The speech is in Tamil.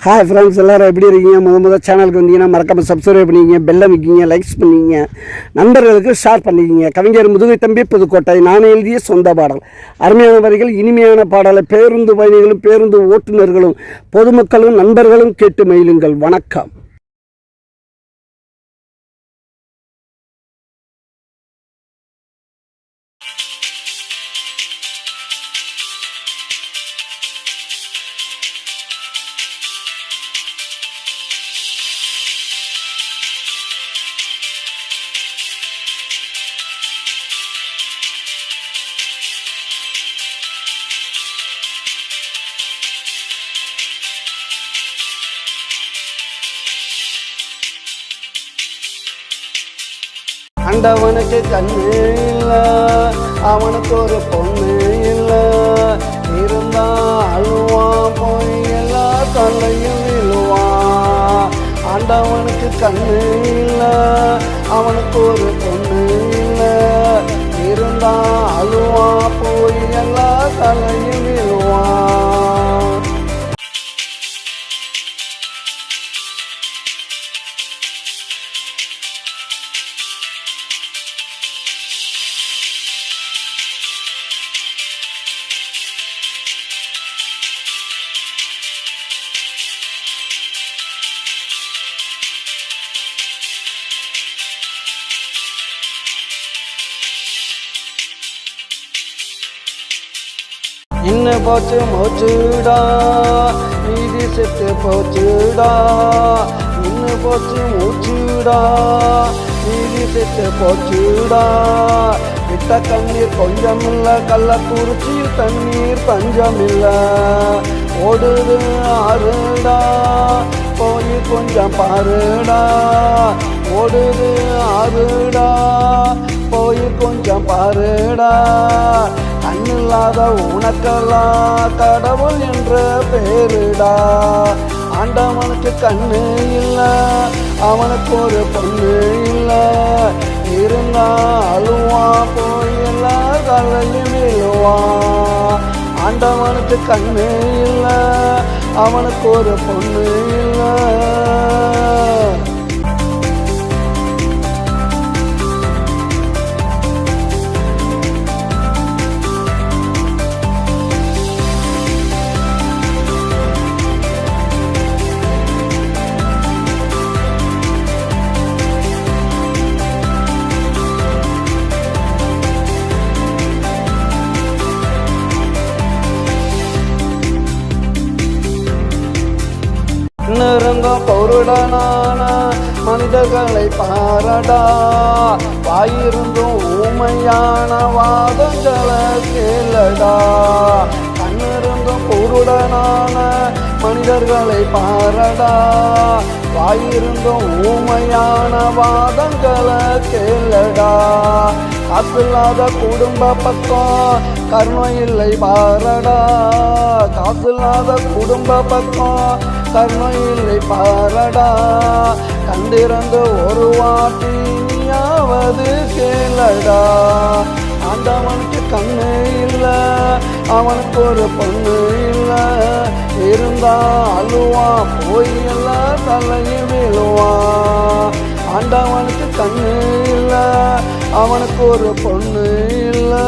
ஹாய் ஃப்ரெண்ட்ஸ், எல்லோரும் எப்படி இருக்கீங்க? முதல் சேனலுக்கு வந்தீங்கன்னா மறக்காமல் சப்ஸ்கிரைப் பண்ணிக்கிங்க, பெல்லை வைக்கிங்க, லைக்ஸ் பண்ணிக்கிங்க, நண்பர்களுக்கு ஷேர் பண்ணிக்கிங்க. கவிஞர் முதுகை தம்பி புதுக்கோட்டை. நான் எழுதிய சொந்த பாடல். அருமையான வரிகள், இனிமையான பாடலை பேருந்து பயணிகளும் பேருந்து ஓட்டுநர்களும் பொதுமக்களும் நண்பர்களும் கேட்டு மகிழுங்கள். வணக்கம். ஆண்டவனுக்கு கண்ணு இல்லை, அவனுக்கு ஒரு பொண்ணு இல்லை, இருந்தா அழுவான், போய் எல்லா கல்லையும் விழுவான். ஆண்டவனுக்கு கண்ணு இல்லை, அவனுக்கு ஒரு பொண்ணு இல்லை, இருந்தா அழுவான், போய் எல்லா கல்லையும் விழுவான். இன்னும் போச்சு மூச்சுடா, மீதி செத்து போச்சுடா. இன்னும் போச்சு மூச்சுடா, மீதி செத்து போச்சுடா. விட்ட கண்ணீர் கொஞ்சம் இல்லை, கள்ளக்குறிச்சியில் தண்ணீர் பஞ்சம் இல்லை. ஓடுது ஆறுடா, போய் கொஞ்சம் பாருடா. ஓடுது ஆறுடா, போய் கொஞ்சம் பாருடா. கண்ணில்லாத உனக்கெல்லாம் கடவுள் என்ற பேருடா. ஆண்டவனுக்கு கண்ணு இல்லை, அவனுக்கு ஒரு பொண்ணு இல்லை, இருந்தா அழுவான், போய் எல்லா கல்லையும் விழுவான். ஆண்டவனுக்கு கண்ணு இல்லை, அவனுக்கு ஒரு பொண்ணு இல்லை. இருந்தும் பொருடனான மனிதர்களை பாரடா. வாயிருந்தும் ஊமையான வாதங்களை கேளடா. கண்ணிருந்தும் பொருடனான மனிதர்களை பாரடா. வாயிருந்தும் ஊமையான வாதங்களை கேளடா. காசில்லாத குடும்ப பக்கம் கருணை இல்லை பாரடா. காசில்லாத குடும்ப பக்கம் கருணை இல்லை பாரடா. கண்டிருந்து ஒரு வாட்டி நீயாவது கேளடா. ஆண்டவனுக்கு கண்ணு இல்லை, அவனுக்கு ஒரு பொண்ணு இல்லை, இருந்தா அழுவான், போய் எல்லா தலையும் விழுவான். ஆண்டவனுக்கு கண்ணு இல்லை, அவனுக்கு ஒரு பொண்ணு இல்லை.